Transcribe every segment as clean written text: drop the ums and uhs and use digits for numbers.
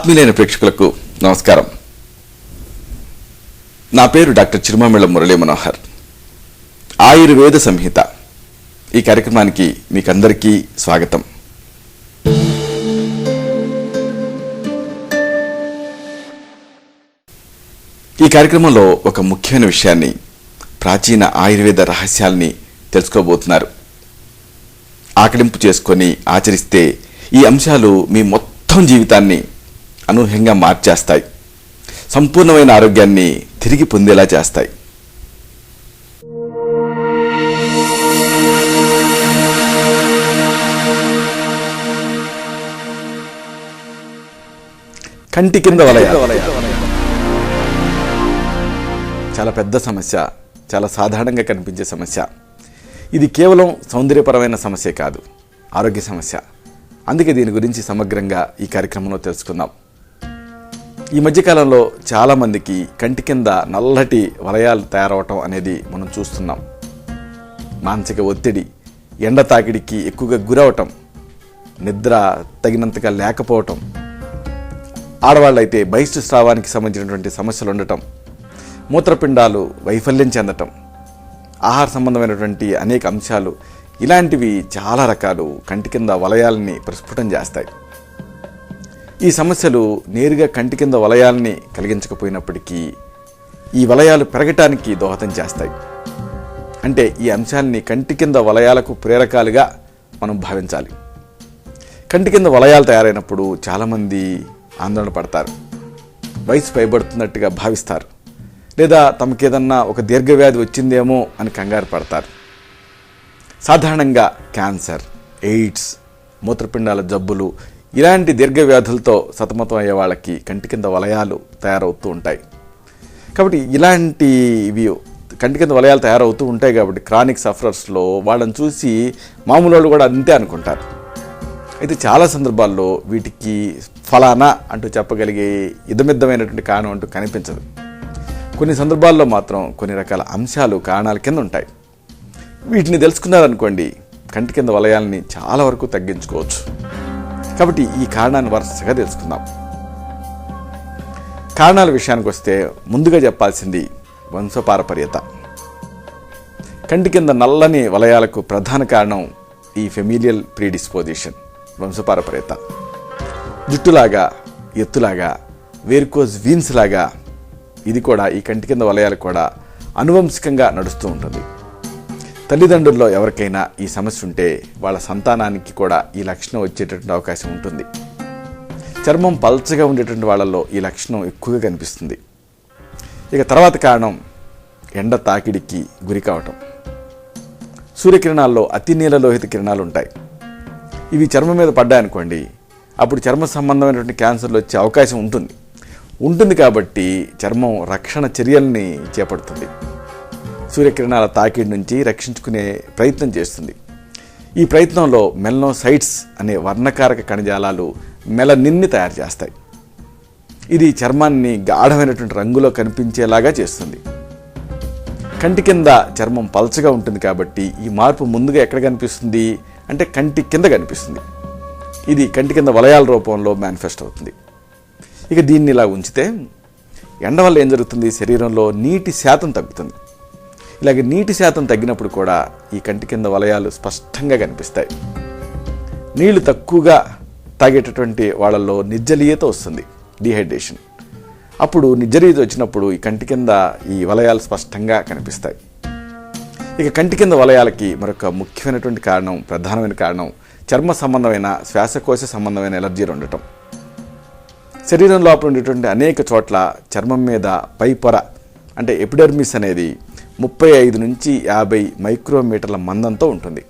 ఆత్మీయులైన ప్రేక్షకులకు నమస్కారం. నా పేరు డాక్టర్ చిరుమామిళ్ళ మురళీ మనోహర్. ఆయుర్వేద సంహిత ఈ కార్యక్రమానికి మీకందరికీ స్వాగతం. ఈ కార్యక్రమంలో ఒక ముఖ్యమైన విషయాన్ని, ప్రాచీన ఆయుర్వేద రహస్యాల్ని తెలుసుకోబోతున్నారు. ఆకలింపు చేసుకొని ఆచరిస్తే ఈ అంశాలు మీ మొత్తం జీవితాన్ని అనూహ్యంగా మార్చేస్తాయి, సంపూర్ణమైన ఆరోగ్యాన్ని తిరిగి పొందేలా చేస్తాయి. కంటి కింద వలయాలు చాలా పెద్ద సమస్య, చాలా సాధారణంగా కనిపించే సమస్య. ఇది కేవలం సౌందర్యపరమైన సమస్య కాదు, ఆరోగ్య సమస్య. అందుకే దీని గురించి సమగ్రంగా ఈ కార్యక్రమంలో తెలుసుకుందాం. ఈ మధ్యకాలంలో చాలామందికి కంటి కింద నల్లటి వలయాలు తయారవటం అనేది మనం చూస్తున్నాం. మానసిక ఒత్తిడి, ఎండ తాకిడికి ఎక్కువగా గురవటం, నిద్ర తగినంతగా లేకపోవటం, ఆడవాళ్ళైతే బహిష్టు సంబంధించినటువంటి సమస్యలు ఉండటం, మూత్రపిండాలు వైఫల్యం చెందటం, ఆహార సంబంధమైనటువంటి అనేక అంశాలు, ఇలాంటివి చాలా రకాలు కంటి కింద వలయాలని ప్రస్ఫుటం చేస్తాయి. ఈ సమస్యలు నేరుగా కంటి కింద వలయాల్ని కలిగించకపోయినప్పటికీ ఈ వలయాలు పెరగటానికి దోహదం చేస్తాయి. అంటే ఈ అంశాలని కంటి కింద వలయాలకు ప్రేరకాలుగా మనం భావించాలి. కంటి కింద వలయాలు తయారైనప్పుడు చాలామంది ఆందోళన పడతారు, వయసు పైబడుతున్నట్టుగా భావిస్తారు, లేదా తమకేదన్నా ఒక దీర్ఘవ్యాధి వచ్చిందేమో అని కంగారు పడతారు. సాధారణంగా క్యాన్సర్, ఎయిడ్స్, మూత్రపిండాల జబ్బులు, ఇలాంటి దీర్ఘవ్యాధులతో సతమతం అయ్యే వాళ్ళకి కంటి కింద వలయాలు తయారవుతూ ఉంటాయి. కాబట్టి ఇలాంటివి కంటి కింద వలయాలు తయారవుతూ ఉంటాయి కాబట్టి క్రానిక్ సఫరర్స్లో వాళ్ళని చూసి మామూలు వాళ్ళు కూడా అంతే అనుకుంటారు. అయితే చాలా సందర్భాల్లో వీటికి ఫలానా అంటూ చెప్పగలిగే ఇదమిద్దమైనటువంటి కారణం అంటూ కనిపించదు. కొన్ని సందర్భాల్లో మాత్రం కొన్ని రకాల అంశాలు కారణాల కింద ఉంటాయి. వీటిని తెలుసుకున్నారనుకోండి, కంటి కింద వలయాల్ని చాలా వరకు తగ్గించుకోవచ్చు. కాబట్టి ఈ కారణాన్ని వరుసగా తెలుసుకుందాం. కారణాల విషయానికి వస్తే ముందుగా చెప్పాల్సింది వంశపారపర్యత. కంటి కింద నల్లని వలయాలకు ప్రధాన కారణం ఈ ఫెమిలియల్ ప్రీడిస్పోజిషన్, వంశపారపర్యత. జుట్టులాగా, ఎత్తులాగా, వేరికోజ్ వీన్స్ లాగా ఇది కూడా, ఈ కంటి కింద వలయాలు కూడా అనువంశికంగా నడుస్తూ ఉంటుంది. తల్లిదండ్రుల్లో ఎవరికైనా ఈ సమస్య ఉంటే వాళ్ళ సంతానానికి కూడా ఈ లక్షణం వచ్చేటటువంటి అవకాశం ఉంటుంది. చర్మం పల్చగా ఉండేటువంటి వాళ్ళల్లో ఈ లక్షణం ఎక్కువగా కనిపిస్తుంది. ఇక తర్వాత కారణం ఎండ తాకిడికి గురి కావటం. సూర్యకిరణాల్లో అతి నీలలోహిత కిరణాలు ఉంటాయి. ఇవి చర్మం మీద పడ్డాయనుకోండి, అప్పుడు చర్మ సంబంధమైనటువంటి క్యాన్సర్లు వచ్చే అవకాశం ఉంటుంది. కాబట్టి చర్మం రక్షణ చర్యల్ని చేపడుతుంది. సూర్యకిరణాల తాకిడి నుంచి రక్షించుకునే ప్రయత్నం చేస్తుంది. ఈ ప్రయత్నంలో మెలనోసైట్స్ అనే వర్ణకారక కణజాలాలు మెలనిన్ని తయారు చేస్తాయి. ఇది చర్మాన్ని గాఢమైనటువంటి రంగులో కనిపించేలాగా చేస్తుంది. కంటి కింద చర్మం పల్చగా ఉంటుంది కాబట్టి ఈ మార్పు ముందుగా ఎక్కడ కనిపిస్తుంది అంటే కంటి కింద కనిపిస్తుంది. ఇది కంటి కింద వలయాల రూపంలో మేనిఫెస్ట్ అవుతుంది. ఇక దీన్ని ఇలా ఉంచితే ఎండ వల్ల ఏం జరుగుతుంది, శరీరంలో నీటి శాతం తగ్గుతుంది. ఇలాగ నీటి శాతం తగ్గినప్పుడు కూడా ఈ కంటి కింద వలయాలు స్పష్టంగా కనిపిస్తాయి. నీళ్లు తక్కువగా తాగేటటువంటి వాళ్ళల్లో నిర్జలీయత వస్తుంది, డీహైడ్రేషన్. అప్పుడు నిర్జలీయత వచ్చినప్పుడు ఈ కంటి కింద ఈ వలయాలు స్పష్టంగా కనిపిస్తాయి. ఇక కంటి కింద వలయాలకి మరొక ముఖ్యమైనటువంటి కారణం, ప్రధానమైన కారణం చర్మ సంబంధమైన, శ్వాసకోశ సంబంధమైన ఎలర్జీలు ఉండటం. శరీరం లోపల ఉండేటువంటి అనేక చోట్ల చర్మం మీద పై పొర అంటే ఎపిడర్మిస్ అనేది 35 నుంచి 50 మైక్రోమీటర్ల మందంతో ఉంటుంది.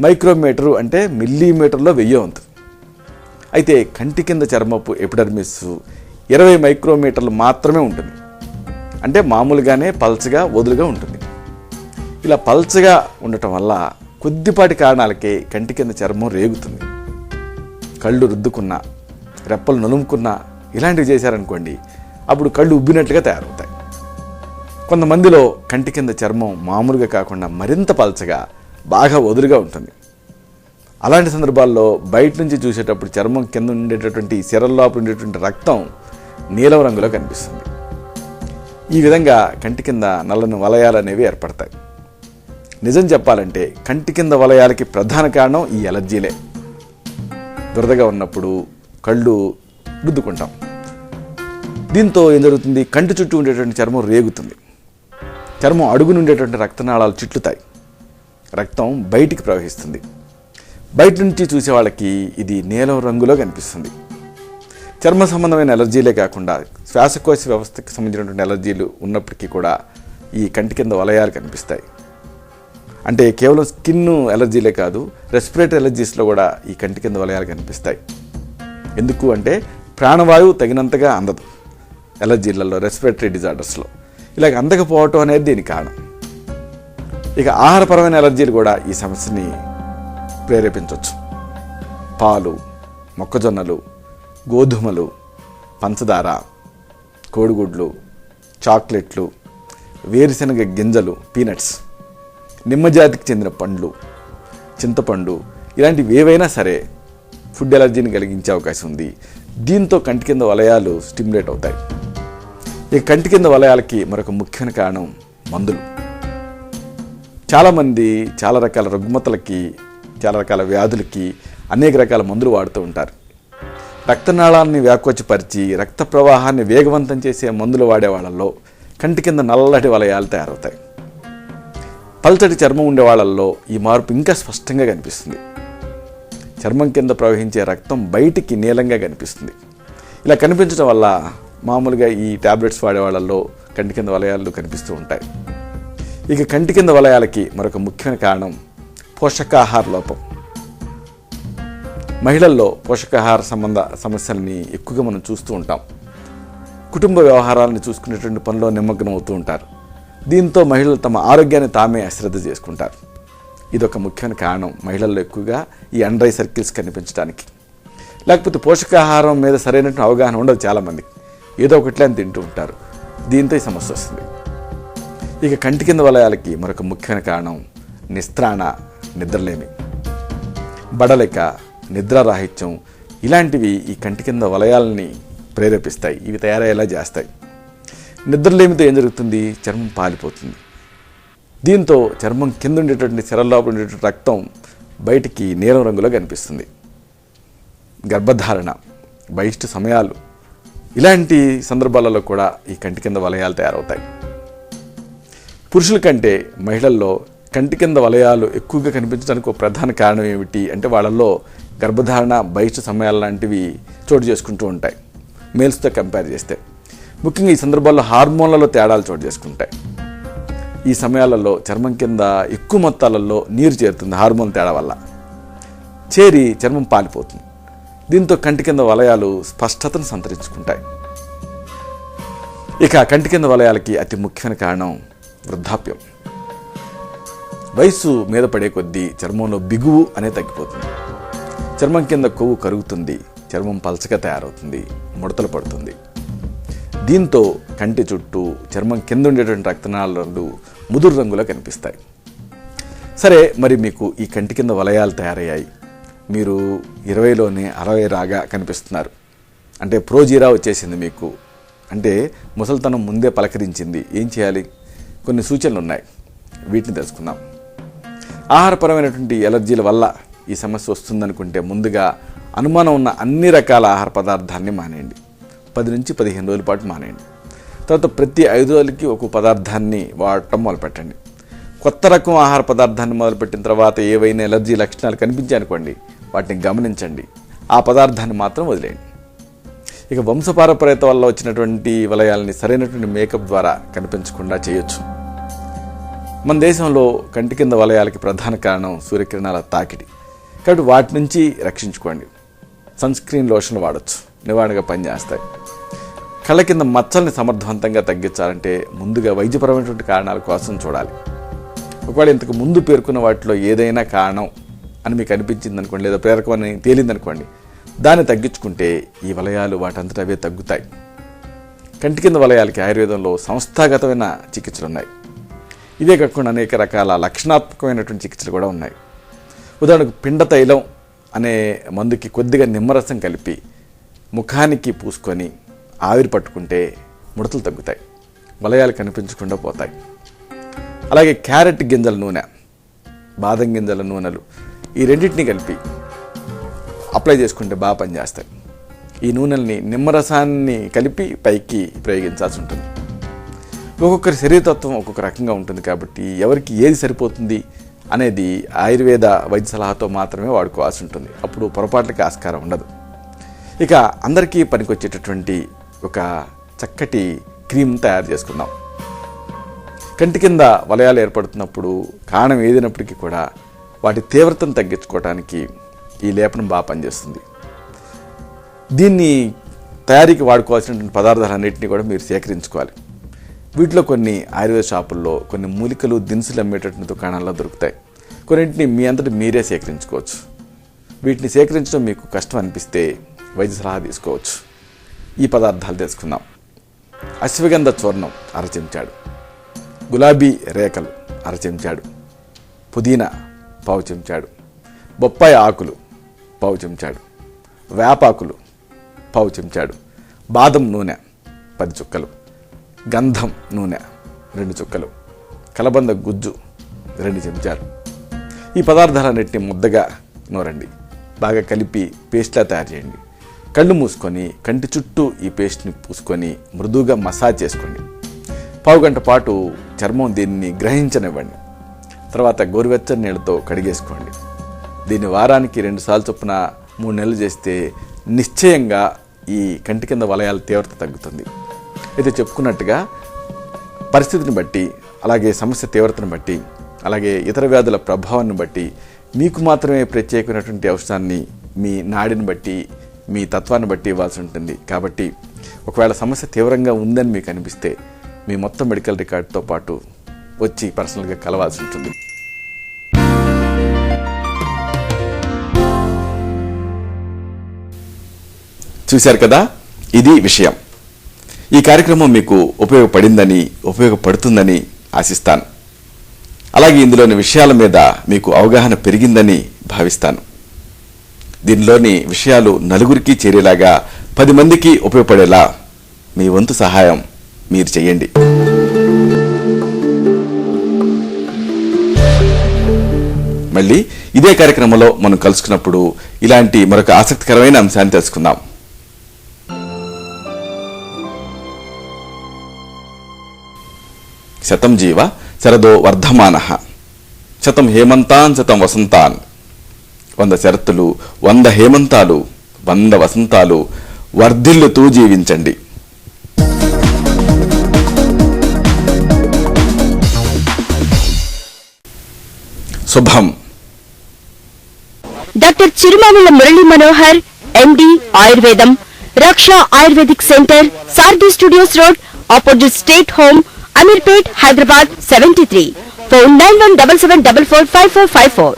మైక్రోమీటరు అంటే మిల్లీమీటర్లో 1000 వంతు. అయితే కంటి కింద చర్మపు ఎపిడర్మిస్ 20 మైక్రోమీటర్లు మాత్రమే ఉంటుంది. అంటే మామూలుగానే పల్చగా, వదులుగా ఉంటుంది. ఇలా పల్చగా ఉండటం వల్ల కొద్దిపాటి కారణాలకే కంటి కింద చర్మం రేగుతుంది. కళ్ళు రుద్దుకున్నా, రెప్పలు నలుముకున్నా, ఇలాంటివి చేశారనుకోండి, అప్పుడు కళ్ళు ఉబ్బినట్లుగా తయారవుతాయి. కొంతమందిలో కంటి కింద చర్మం మామూలుగా కాకుండా మరింత పల్చగా, బాగా వదులుగా ఉంటుంది. అలాంటి సందర్భాల్లో బయట నుంచి చూసేటప్పుడు చర్మం కింద ఉండేటటువంటి సిరల లోపల ఉండేటువంటి రక్తం నీలం రంగులో కనిపిస్తుంది. ఈ విధంగా కంటి కింద నల్లని వలయాలు అనేవి ఏర్పడతాయి. నిజం చెప్పాలంటే కంటి కింద వలయాలకి ప్రధాన కారణం ఈ ఎలర్జీలే. దురదగా ఉన్నప్పుడు కళ్ళు రుద్దుకుంటాం. దీంతో ఏం జరుగుతుంది, కంటి చుట్టూ ఉండేటువంటి చర్మం రేగుతుంది. చర్మం అడుగున ఉండేటువంటి రక్తనాళాలు చిట్లుతాయి. రక్తం బయటికి ప్రవహిస్తుంది. బయట నుంచి చూసే వాళ్ళకి ఇది నీలం రంగులో కనిపిస్తుంది. చర్మ సంబంధమైన ఎలర్జీలే కాకుండా శ్వాసకోశ వ్యవస్థకి సంబంధించినటువంటి ఎలర్జీలు ఉన్నప్పటికీ కూడా ఈ కంటి కింద వలయాలు కనిపిస్తాయి. అంటే కేవలం స్కిన్ ఎలర్జీలే కాదు, రెస్పిరేటరీ ఎలర్జీస్లో కూడా ఈ కంటి కింద వలయాలు కనిపిస్తాయి. ఎందుకు అంటే ప్రాణవాయువు తగినంతగా అందదు ఎలర్జీలలో, రెస్పిరేటరీ డిజార్డర్స్లో. ఇలాగ అందకపోవటం అనేది దీనికి కారణం. ఇక ఆహారపరమైన ఎలర్జీలు కూడా ఈ సమస్యని ప్రేరేపించవచ్చు. పాలు, మొక్కజొన్నలు, గోధుమలు, పంచదార, కోడిగుడ్లు, చాక్లెట్లు, వేరుశనగ గింజలు, పీనట్స్, నిమ్మజాతికి చెందిన పండ్లు, చింతపండు, ఇలాంటివి ఏవైనా సరే ఫుడ్ ఎలర్జీని కలిగించే అవకాశం ఉంది. దీంతో కంటి కింద వలయాలు స్టిమ్యులేట్ అవుతాయి. ఈ కంటి కింద వలయాలకి మరొక ముఖ్యమైన కారణం మందులు. చాలామంది చాలా రకాల రుగ్మతలకి, చాలా రకాల వ్యాధులకి అనేక రకాల మందులు వాడుతూ ఉంటారు. రక్తనాళాన్ని వ్యాకోచపరిచి రక్త ప్రవాహాన్ని వేగవంతం చేసే మందులు వాడే వాళ్ళల్లో కంటి కింద నల్లటి వలయాలు తయారవుతాయి. పల్చటి చర్మం ఉండే వాళ్ళల్లో ఈ మార్పు ఇంకా స్పష్టంగా కనిపిస్తుంది. చర్మం కింద ప్రవహించే రక్తం బయటికి నీలంగా కనిపిస్తుంది. ఇలా కనిపించడం వల్ల మామూలుగా ఈ టాబ్లెట్స్ వాడే వాళ్ళల్లో కంటి కింద వలయాలు కనిపిస్తూ ఉంటాయి. ఇక కంటి కింద వలయాలకి మరొక ముఖ్యమైన కారణం పోషకాహార లోపం. మహిళల్లో పోషకాహార సంబంధ సమస్యల్ని ఎక్కువగా మనం చూస్తూ ఉంటాం. కుటుంబ వ్యవహారాలను చూసుకునేటువంటి పనిలో నిమగ్నం అవుతూ ఉంటారు. దీంతో మహిళలు తమ ఆరోగ్యాన్ని తామే అశ్రద్ధ చేసుకుంటారు. ఇదొక ముఖ్యమైన కారణం మహిళల్లో ఎక్కువగా ఈ అండ్రై సర్కిల్స్ కనిపించడానికి. లేకపోతే పోషకాహారం మీద సరైనటువంటి అవగాహన ఉండదు చాలామందికి. ఏదో ఒకట్లే అని తింటూ ఉంటారు. దీంతో ఈ సమస్య వస్తుంది. ఇక కంటి కింద వలయాలకి మరొక ముఖ్యమైన కారణం నిస్త్రాణ, నిద్రలేమి, బడలిక, నిద్రారాహిత్యం, ఇలాంటివి ఈ కంటి కింద వలయాలని ప్రేరేపిస్తాయి. ఇవి తయారయ్యేలా చేస్తాయి. నిద్రలేమితో ఏం జరుగుతుంది, చర్మం పాలిపోతుంది. దీంతో చర్మం కింద ఉండేటువంటి సిరల లోపల ఉండేటువంటి రక్తం బయటికి నీలం రంగులో కనిపిస్తుంది. గర్భధారణ, బహిష్టు సమయాలు, ఇలాంటి సందర్భాలలో కూడా ఈ కంటి కింద వలయాలు తయారవుతాయి. పురుషుల కంటే మహిళల్లో కంటి కింద వలయాలు ఎక్కువగా కనిపించడానికి ఒక ప్రధాన కారణం ఏమిటి అంటే వాళ్ళల్లో గర్భధారణ, బహిష్టు సమయాలు లాంటివి చోటు చేసుకుంటూ ఉంటాయి మేల్స్తో కంపేర్ చేస్తే. ముఖ్యంగా ఈ సందర్భాల్లో హార్మోన్లలో తేడాలు చోటు చేసుకుంటాయి. ఈ సమయాలలో చర్మం కింద ఎక్కువ మొత్తాలలో నీరు చేరుతుంది. హార్మోన్ తేడా వల్ల చేరి చర్మం పాలిపోతుంది. దీంతో కంటి కింద వలయాలు స్పష్టతను సంతరించుకుంటాయి. ఇక కంటి కింద వలయాలకి అతి ముఖ్యమైన కారణం వృద్ధాప్యం. వయసు మీద పడే కొద్దీ చర్మంలో బిగువు అనేది తగ్గిపోతుంది. చర్మం కింద కొవ్వు కరుగుతుంది. చర్మం పలచగా తయారవుతుంది, ముడతలు పడుతుంది. దీంతో కంటి చుట్టూ చర్మం కింద ఉండేటువంటి రక్తనాళాలు ముదురు రంగులో కనిపిస్తాయి. సరే, మరి మీకు ఈ కంటి కింద వలయాలు తయారయ్యాయి. మీరు 20లోనే 60 రాగా కనిపిస్తున్నారు. అంటే ప్రోజీరా వచ్చేసింది మీకు. అంటే ముసలితనం ముందే పలకరించింది. ఏం చేయాలి? కొన్ని సూచనలు ఉన్నాయి. వీటిని తెలుసుకుందాం. ఆహారపరమైనటువంటి ఎలర్జీల వల్ల ఈ సమస్య వస్తుందనుకుంటే ముందుగా అనుమానం ఉన్న అన్ని రకాల ఆహార పదార్థాన్ని మానేయండి. 10 నుంచి 15 రోజుల పాటు మానేయండి. తర్వాత ప్రతి 5 రోజులకి ఒక పదార్థాన్ని వాడటం మొదలుపెట్టండి. కొత్త రకం ఆహార పదార్థాన్ని మొదలుపెట్టిన తర్వాత ఏవైనా ఎలర్జీ లక్షణాలు కనిపించాయనుకోండి, వాటిని గమనించండి. ఆ పదార్థాన్ని మాత్రం వదిలేయండి. ఇక వంశపారపర్యత వల్ల వచ్చినటువంటి వలయాలని సరైనటువంటి మేకప్ ద్వారా కనిపించకుండా చేయొచ్చు. మన దేశంలో కంటి కింద వలయాలకి ప్రధాన కారణం సూర్యకిరణాల తాకిడి. కాబట్టి వాటి నుంచి రక్షించుకోండి. సన్ స్క్రీన్ లోషన్లు వాడచ్చు, నివారణగా పనిచేస్తాయి. కళ్ళ కింద మచ్చల్ని సమర్థవంతంగా తగ్గించాలంటే ముందుగా వైద్యపరమైనటువంటి కారణాల కోసం చూడాలి. ఒకవేళ ఇంతకు ముందు పేర్కొన్న వాటిలో ఏదైనా కారణం అని మీకు అనిపించింది అనుకోండి, లేదా ప్రేరకం అని తేలిందనుకోండి, దాన్ని తగ్గించుకుంటే ఈ వలయాలు వాటంతట అవే తగ్గుతాయి. కంటి కింద వలయాలకి ఆయుర్వేదంలో సంస్థాగతమైన చికిత్సలు ఉన్నాయి. ఇవే కాకుండా అనేక రకాల లక్షణాత్మకమైనటువంటి చికిత్సలు కూడా ఉన్నాయి. ఉదాహరణకు పిండ తైలం అనే మందుకి కొద్దిగా నిమ్మరసం కలిపి ముఖానికి పూసుకొని ఆవిరి పట్టుకుంటే ముడతలు తగ్గుతాయి, వలయాలు కనిపించకుండా పోతాయి. అలాగే క్యారెట్ గింజల నూనె, బాదం గింజల నూనెలు ఈ రెండింటినీ కలిపి అప్లై చేసుకుంటే బాగా పనిచేస్తాయి. ఈ నూనెల్ని నిమ్మరసాన్ని కలిపి పైకి ప్రయోగించాల్సి ఉంటుంది. ఒక్కొక్కరి శరీరతత్వం ఒక్కొక్క రకంగా ఉంటుంది కాబట్టి ఎవరికి ఏది సరిపోతుంది అనేది ఆయుర్వేద వైద్య సలహాతో మాత్రమే వాడుకోవాల్సి ఉంటుంది. అప్పుడు పొరపాట్లకి ఆస్కారం ఉండదు. ఇక అందరికీ పనికొచ్చేటటువంటి ఒక చక్కటి క్రీమ్ తయారు చేసుకుందాం. కంటి కింద వలయాలు ఏర్పడుతున్నప్పుడు కారణం ఏదైనప్పటికీ కూడా వాటి తీవ్రతను తగ్గించుకోవడానికి ఈ లేపనం బాగా పనిచేస్తుంది. దీన్ని తయారీకి వాడుకోవాల్సినటువంటి పదార్థాలన్నింటినీ కూడా మీరు సేకరించుకోవాలి. వీటిలో కొన్ని ఆయుర్వేద షాపుల్లో కొన్ని మూలికలు దినుసులు అమ్మేటటువంటి దుకాణాల్లో దొరుకుతాయి. కొన్నింటిని మీ అంతటి మీరే సేకరించుకోవచ్చు. వీటిని సేకరించడం మీకు కష్టం అనిపిస్తే వైద్య సలహా తీసుకోవచ్చు. ఈ పదార్థాలు తెలుసుకుందాం. అశ్వగంధ చూర్ణం 1/2 చెంచాడు, గులాబీ రేకలు 1/2 చెంచాడు, పుదీనా 1/4 చెంచాడు, బొప్పాయి ఆకులు 1/4 చెంచాడు, వేపాకులు 1/4 చెంచాడు, బాదం నూనె 10 చుక్కలు, గంధం నూనె 2 చుక్కలు, కలబంద గుజ్జు 2 చెంచాలు. ఈ పదార్థాలన్నింటినీ ముద్దగా నూరండి. బాగా కలిపి పేస్ట్లా తయారు చేయండి. కళ్ళు మూసుకొని కంటి చుట్టూ ఈ పేస్ట్ని పూసుకొని మృదువుగా మసాజ్ చేసుకోండి. 1/2 గంట పాటు చర్మం దీన్ని గ్రహించనివ్వండి. తర్వాత గోరువెచ్చని నీళ్ళతో కడిగేసుకోండి. దీన్ని వారానికి 2 సార్లు చొప్పున 3 నెలలు చేస్తే నిశ్చయంగా ఈ కంటి కింద వలయాల తీవ్రత తగ్గుతుంది. అయితే చెప్పుకున్నట్టుగా పరిస్థితిని బట్టి, అలాగే సమస్య తీవ్రతను బట్టి, అలాగే ఇతర వ్యాధుల ప్రభావాన్ని బట్టి మీకు మాత్రమే ప్రత్యేకమైనటువంటి ఔషధాన్ని మీ నాడిని బట్టి, మీ తత్వాన్ని బట్టి ఇవ్వాల్సి ఉంటుంది. కాబట్టి ఒకవేళ సమస్య తీవ్రంగా ఉందని మీకు అనిపిస్తే మీ మొత్తం మెడికల్ రికార్డుతో పాటు వచ్చి పర్సనల్గా కలవాల్సి ఉంటుంది. చూశారు కదా, ఇది విషయం. ఈ కార్యక్రమం మీకు ఉపయోగపడిందని, ఉపయోగపడుతుందని ఆశిస్తాను. అలాగే ఇందులోని విషయాల మీద మీకు అవగాహన పెరిగిందని భావిస్తాను. దీనిలోని విషయాలు నలుగురికి చేరేలాగా 10 మందికి ఉపయోగపడేలా మీ వంతు సహాయం మీరు చేయండి. మళ్ళీ ఇదే కార్యక్రమంలో మనం కలుసుకున్నప్పుడు ఇలాంటి మరొక ఆసక్తికరమైన అంశాన్ని తెలుసుకుందాం. శతం జీవ శరదో వర్ధమానః, శతం హేమంతాన్ శతం వసంతాన్. 100 శరత్తులు, 100 హేమంతాలు, 100 వసంతాలు వర్ధిల్లుతూ జీవించండి. శుభం. డాక్టర్ చిరుమామిళ్ళ మురళీ మనోహర్, ఎండి, ఆయుర్వేదం, Raksha ayurvedic centre, Sarathi studios road, opposite state home, Ameerpet, Hyderabad 73. Phone 9177445454.